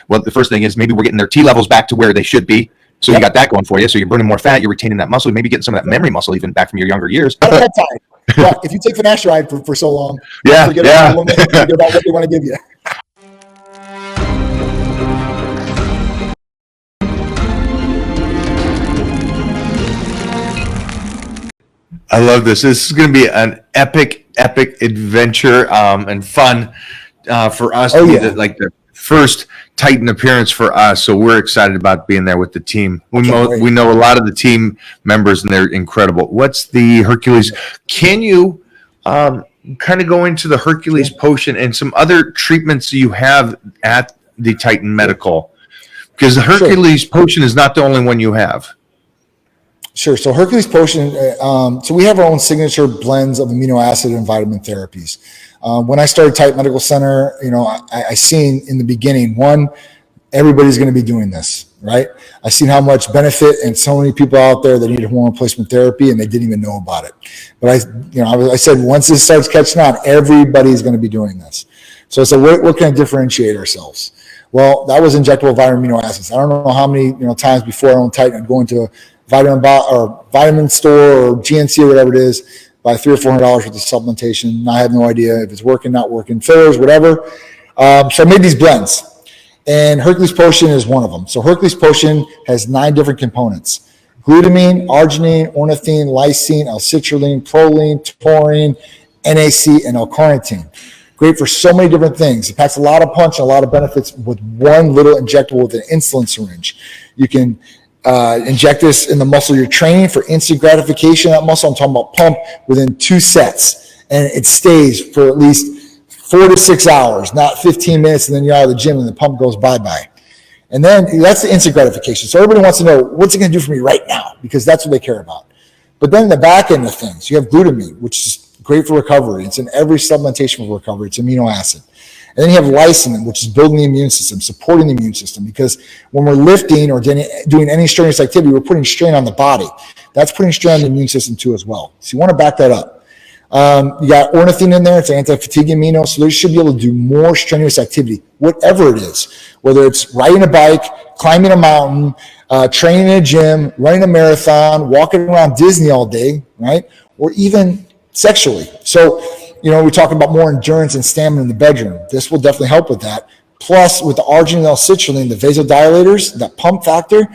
Well, the first thing is maybe we're getting their T levels back to where they should be. So you got that going for you. So you're burning more fat, you're retaining that muscle, maybe getting some of that memory muscle even back from your younger years. At that time. Yeah, if you take finasteride for so long, forget about what they want to give you. I love this. This is going to be an epic adventure and fun for us to be the first Titan appearance for us. So we're excited about being there with the team. We know a lot of the team members, and they're incredible. What's the Hercules? Can you kind of go into the Hercules potion and some other treatments you have at the Titan Medical? Because the Hercules potion is not the only one you have. Sure. So Hercules Potion, so we have our own signature blends of amino acid and vitamin therapies. When I started Titan Medical Center, I seen in the beginning, everybody's going to be doing this, right? I seen how much benefit and so many people out there that needed hormone replacement therapy and they didn't even know about it. But I said, once this starts catching on, everybody's going to be doing this. So I said, what can I differentiate ourselves? Well, that was injectable vitamin amino acids. I don't know how many times before I owned Titan, I'd go into a vitamin store or GNC or whatever it is, buy $300 or $400 worth of supplementation. I have no idea if it's working, not working, fillers, whatever. So I made these blends, and Hercules Potion is one of them. So Hercules Potion has 9 different components: glutamine, arginine, ornithine, lysine, L-citrulline, proline, taurine, NAC, and L-carnitine. Great for so many different things. It packs a lot of punch and a lot of benefits with one little injectable with an insulin syringe. You can inject this in the muscle you're training for instant gratification of that muscle. I'm talking about pump within 2 sets, and it stays for at least 4 to 6 hours, not 15 minutes, and then you're out of the gym and the pump goes bye-bye. And then that's the instant gratification. So everybody wants to know, what's it going to do for me right now? Because that's what they care about. But then the back end of things, you have glutamine, which is great for recovery. It's in every supplementation for recovery. It's amino acid. And then you have lysine, which is building the immune system, supporting the immune system, because when we're lifting or doing any strenuous activity, we're putting strain on the body. That's putting strain on the immune system too as well. So you want to back that up. You got ornithine in there. It's an anti-fatigue amino, so they should be able to do more strenuous activity, whatever it is, whether it's riding a bike, climbing a mountain, training in a gym, running a marathon, walking around Disney all day, right? Or even sexually. So, we're talking about more endurance and stamina in the bedroom. This will definitely help with that. Plus, with the arginine and L-citrulline, the vasodilators, that pump factor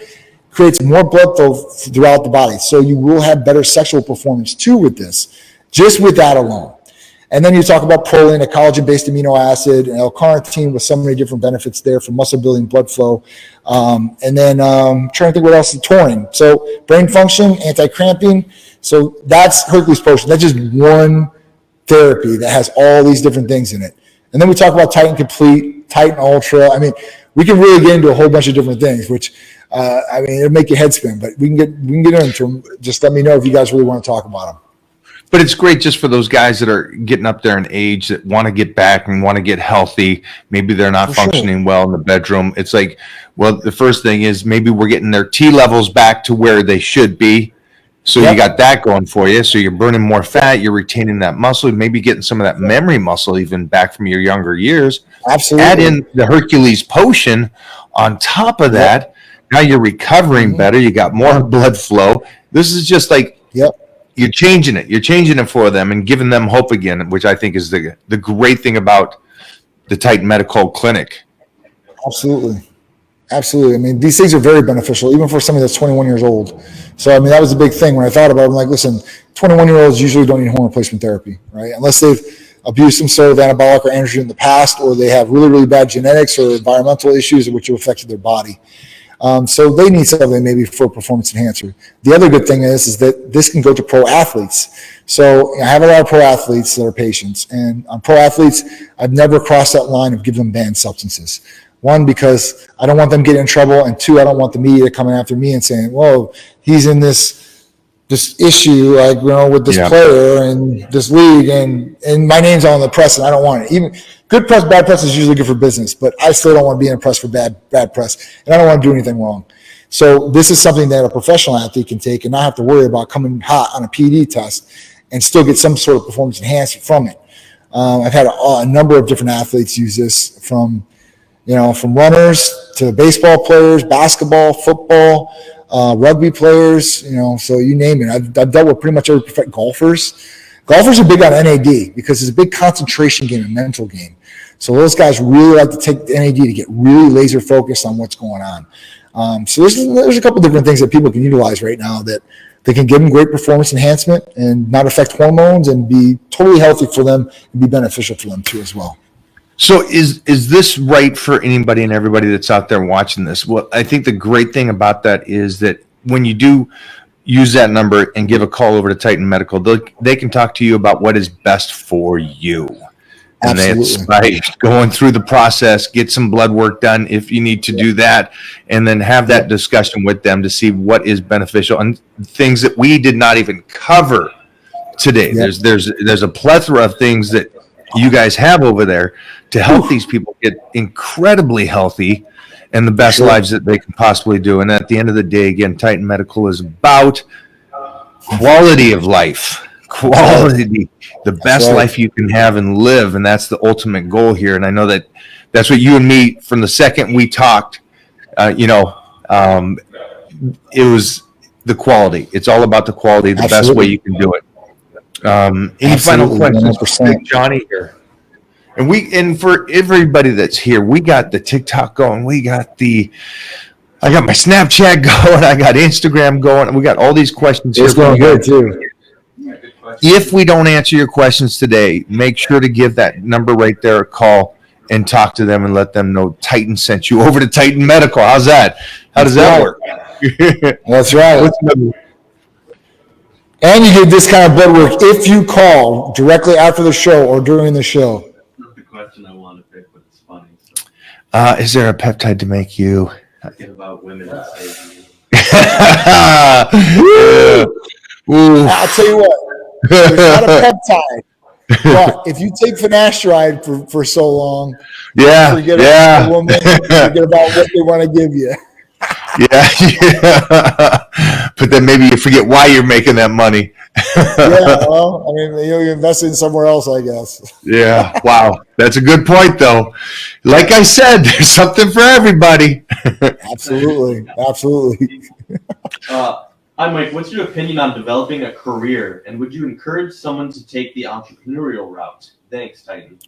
creates more blood flow throughout the body. So you will have better sexual performance too with this, just with that alone. And then you talk about proline, a collagen-based amino acid, and L-carnitine with so many different benefits there for muscle building, blood flow. And then trying to think what else is taurine. So brain function, anti-cramping. So that's Hercules Potion. That's just one therapy that has all these different things in it. And then we talk about Titan Complete, Titan Ultra. I mean, we can really get into a whole bunch of different things, which it'll make your head spin, but we can get into them. Just let me know if you guys really want to talk about them. But it's great just for those guys that are getting up there in age that want to get back and want to get healthy. Maybe they're not functioning well in the bedroom. It's like, well, the first thing is maybe we're getting their T levels back to where they should be. So you got that going for you. So you're burning more fat. You're retaining that muscle. Maybe getting some of that memory muscle even back from your younger years. Absolutely. Add in the Hercules Potion on top of that. Now you're recovering better. You got more blood flow. This is just like you're changing it. You're changing it for them and giving them hope again, which I think is the great thing about the Titan Medical Clinic. Absolutely. Absolutely. I mean, these things are very beneficial, even for somebody that's 21 years old. So, I mean, that was a big thing when I thought about it. I'm like, listen, 21-year-olds usually don't need hormone replacement therapy, right? Unless they've abused some sort of anabolic or androgen in the past, or they have really, really bad genetics or environmental issues which have affected their body. So they need something maybe for a performance enhancer. The other good thing is that this can go to pro athletes. So I have a lot of pro athletes that are patients, and on pro athletes, I've never crossed that line of giving them banned substances. One, because I don't want them getting in trouble, and two, I don't want the media coming after me and saying, "Whoa, he's in this issue, like with this player and this league, and my name's on the press, and I don't want it." Even good press, bad press is usually good for business, but I still don't want to be in the press for bad press, and I don't want to do anything wrong. So this is something that a professional athlete can take and not have to worry about coming hot on a PED test and still get some sort of performance enhancement from it. I've had a number of different athletes use this from runners to baseball players, basketball, football, rugby players, so you name it. I've dealt with pretty much every golfers. Golfers are big on NAD because it's a big concentration game, a mental game. So those guys really like to take the NAD to get really laser focused on what's going on. So there's a couple different things that people can utilize right now that they can give them great performance enhancement and not affect hormones and be totally healthy for them and be beneficial for them too as well. So is this right for anybody and everybody that's out there watching this? Well, I think the great thing about that is that when you do use that number and give a call over to Titan Medical, they can talk to you about what is best for you. And that's by going through the process, get some blood work done if you need to do that, and then have that discussion with them to see what is beneficial and things that we did not even cover today. Yep. There's a plethora of things that you guys have over there to help these people get incredibly healthy and the best lives that they can possibly do. And at the end of the day, again, Titan Medical is about quality of life. Quality, the best life you can have and live, and that's the ultimate goal here. And I know that's what you and me, from the second we talked, it was the quality. It's all about the quality, the best way you can do it. Any final questions for Johnny here? And for everybody that's here, we got the TikTok going. I got my Snapchat going. I got Instagram going. We got all these questions here. It's going good too. If we don't answer your questions today, make sure to give that number right there a call and talk to them and let them know Titan sent you over to Titan Medical. How's that? How does that work? That's right. And you get this kind of blood work if you call directly after the show or during the show. Not the question I want to pick, but it's funny. So. Is there a peptide to make you? Thinking about women and saving you. I'll tell you what. There's not a peptide, but if you take finasteride for so long, forget about the woman, forget about what they want to give you. But then maybe you forget why you're making that money. Well, I mean, you invest in somewhere else, I guess. Yeah, wow, that's a good point, though. Like I said, there's something for everybody. Absolutely. Hi, Mike. What's your opinion on developing a career, and would you encourage someone to take the entrepreneurial route? Thanks, Titan.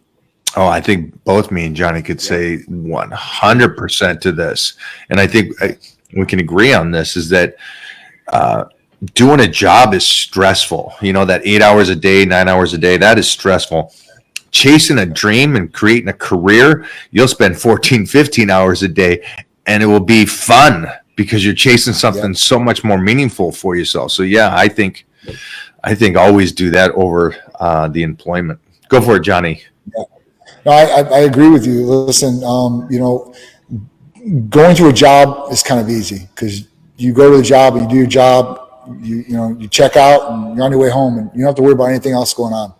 Oh, I think both me and Johnny could say 100% to this. And I think we can agree on this, is that doing a job is stressful. That 8 hours a day, 9 hours a day, that is stressful. Chasing a dream and creating a career, you'll spend 14, 15 hours a day, and it will be fun, because you're chasing something so much more meaningful for yourself. So I think always do that over the employment. Go for it, Johnny. Yeah. No, I agree with you. Listen, going to a job is kind of easy because you go to the job and you do your job, you check out and you're on your way home and you don't have to worry about anything else going on.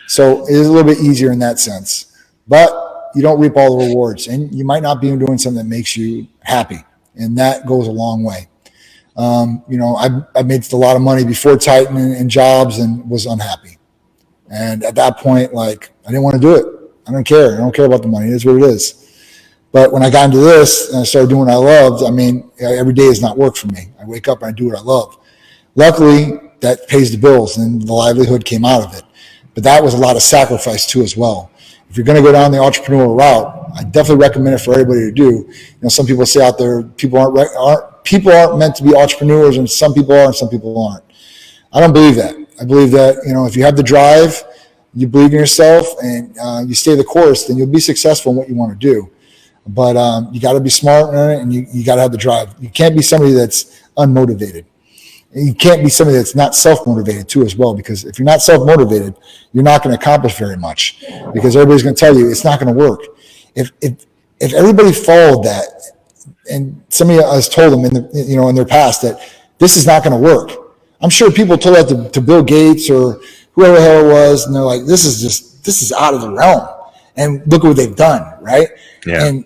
So it is a little bit easier in that sense, but you don't reap all the rewards, and you might not be doing something that makes you happy. And that goes a long way. I made a lot of money before Titan and jobs and was unhappy. And at that point, I didn't want to do it. I don't care. I don't care about the money. It is what it is. But when I got into this and I started doing what I loved, every day is not work for me. I wake up and I do what I love. Luckily, that pays the bills and the livelihood came out of it. But that was a lot of sacrifice too as well. If you're going to go down the entrepreneurial route, I definitely recommend it for everybody to do. Some people say out there, people aren't meant to be entrepreneurs, and some people are and some people aren't. I don't believe that. I believe that, if you have the drive, you believe in yourself, and you stay the course, then you'll be successful in what you want to do. But you got to be smart in it, and you got to have the drive. You can't be somebody that's unmotivated. You can't be somebody that's not self-motivated too as well, because if you're not self-motivated, you're not going to accomplish very much, because everybody's going to tell you it's not going to work. If everybody followed that, and somebody has told them in their past that this is not going to work, I'm sure people told that to Bill Gates or whoever the hell it was, and they're like, this is out of the realm, and look at what they've done, right? Yeah. And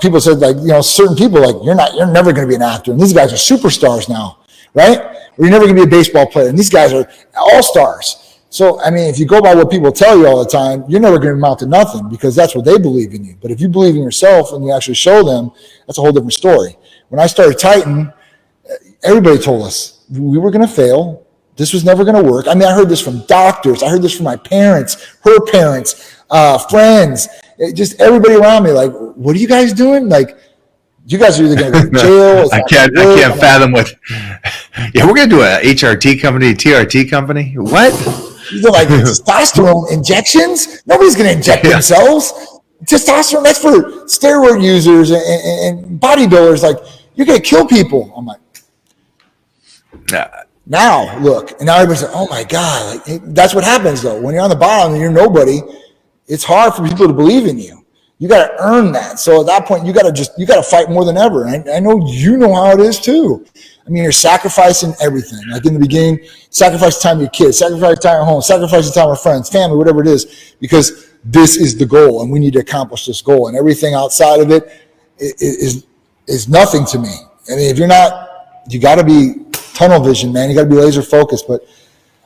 people said certain people you're never going to be an actor, and these guys are superstars now, right? Or you're never going to be a baseball player, and these guys are all stars. So, I mean, if you go by what people tell you all the time, you're never going to amount to nothing because that's what they believe in you. But if you believe in yourself and you actually show them, that's a whole different story. When I started Titan, everybody told us we were going to fail. This was never going to work. I mean, I heard this from doctors. I heard this from my parents, her parents, friends, just everybody around me. Like, what are you guys doing? Like, you guys are either going to go to jail. I can't fathom what. Yeah, we're going to do a HRT company, TRT company. What? They're like testosterone injections. Nobody's going to inject themselves. Testosterone, that's for steroid users and bodybuilders. Like, you're going to kill people. I'm like, now look, and now everybody's like, oh my God. Like, that's what happens though. When you're on the bottom and you're nobody, it's hard for people to believe in you. You got to earn that. So at that point, you got to fight more than ever. And I know you know how it is too. I mean, you're sacrificing everything. Like in the beginning, sacrifice time with your kids, sacrifice time at home, sacrifice time with friends, family, whatever it is, because this is the goal and we need to accomplish this goal. And everything outside of it is nothing to me. I mean, if you're not, you got to be tunnel vision, man. You got to be laser focused, but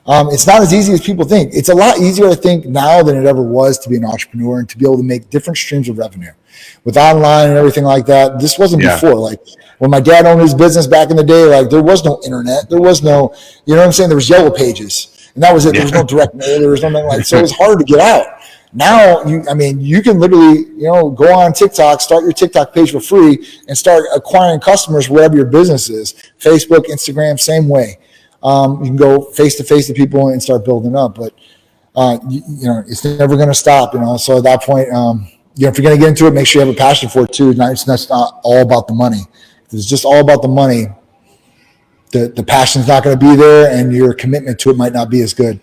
it's not as easy as people think. It's a lot easier, I think, now than it ever was to be an entrepreneur and to be able to make different streams of revenue with online and everything like that. This wasn't before. Like when my dad owned his business back in the day, like there was no internet. There was no, you know what I'm saying? There was yellow pages and that was it. There was no direct mail. There was nothing like, so it was hard to get out. Now, you can literally, go on TikTok, start your TikTok page for free and start acquiring customers wherever your business is. Facebook, Instagram, same way. You can go face to face to people and start building up, but it's never going to stop. So at that point, if you're going to get into it, make sure you have a passion for it too. It's not all about the money. If it's just all about the money, the passion's not going to be there, and your commitment to it might not be as good.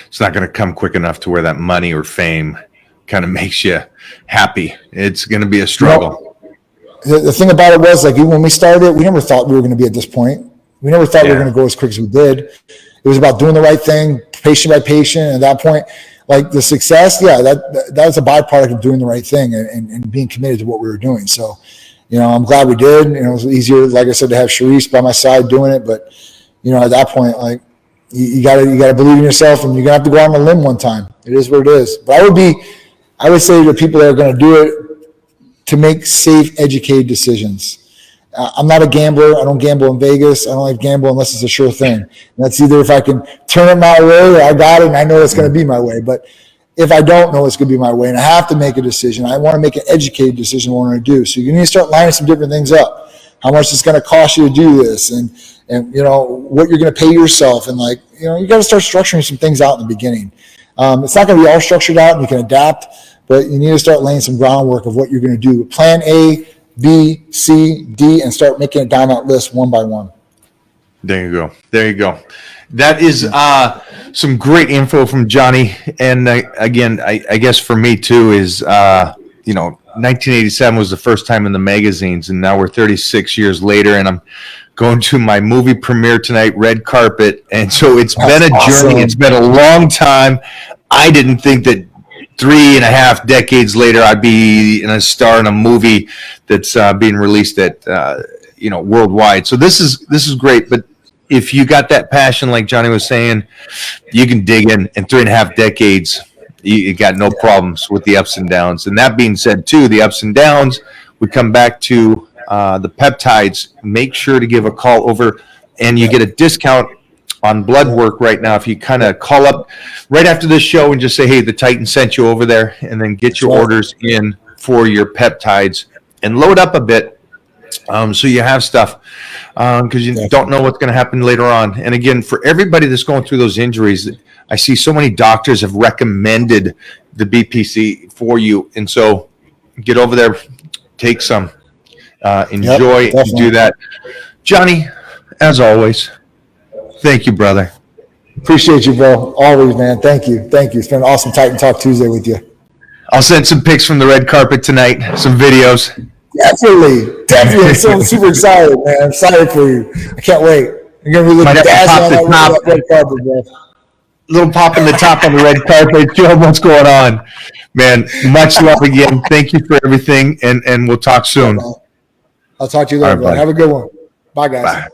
It's not going to come quick enough to where that money or fame kind of makes you happy. It's going to be a struggle. The thing about it was, like, even when we started, we never thought we were going to be at this point. We never thought we were going to go as quick as we did. It was about doing the right thing, patient by patient. And at that point, like the success, that's a byproduct of doing the right thing and being committed to what we were doing. So, I'm glad we did. It was easier, like I said, to have Sharice by my side doing it. But, at that point, like, you gotta believe in yourself, and you're gonna have to go on a limb one time. It is what it is. But I would say to people that are going to do it, to make safe, educated decisions. I'm not a gambler. I don't gamble in Vegas. I don't like gamble unless it's a sure thing. And that's either if I can turn it my way or I got it and I know it's going to be my way. But if I don't know it's going to be my way and I have to make a decision, I want to make an educated decision what I want to do. So you need to start lining some different things up. How much it's going to cost you to do this, and what you're going to pay yourself, and you got to start structuring some things out in the beginning. It's not going to be all structured out, and you can adapt, but you need to start laying some groundwork of what you're going to do. Plan A, B, C, D, and start making it down that list one by one. There you go. That is some great info from Johnny. And again, I guess for me too is, 1987 was the first time in the magazines, and now we're 36 years later, and I'm going to my movie premiere tonight, red carpet. And so it's been a journey. It's been a long time. I didn't think that 3.5 decades later, I'd be in a star in a movie that's being released at worldwide. So this is great. But if you got that passion, like Johnny was saying, you can dig in 3.5 decades. You got no problems with the ups and downs. And that being said, too, the ups and downs, we come back to the peptides. Make sure to give a call over, and you get a discount on blood work right now if you kind of call up right after this show and just say, hey, the Titan sent you over there, and then get your orders in for your peptides and load up a bit so you have stuff because you don't know what's going to happen later on. And again, for everybody that's going through those injuries, I see so many doctors have recommended the BPC for you. And so get over there, take some, enjoy, and do that. Johnny, as always, thank you, brother. Appreciate you, bro. Always, man. Thank you. It's been an awesome Titan Talk Tuesday with you. I'll send some pics from the red carpet tonight, some videos. Definitely. I'm so super excited, man. I'm excited for you. I can't wait. You're going to be looking dazzling on that red carpet, bro. Little pop in the top on the red carpet. Joe, what's going on? Man, much love again. Thank you for everything, and we'll talk soon. I'll talk to you later, bro. Have a good one. Bye, guys. Bye.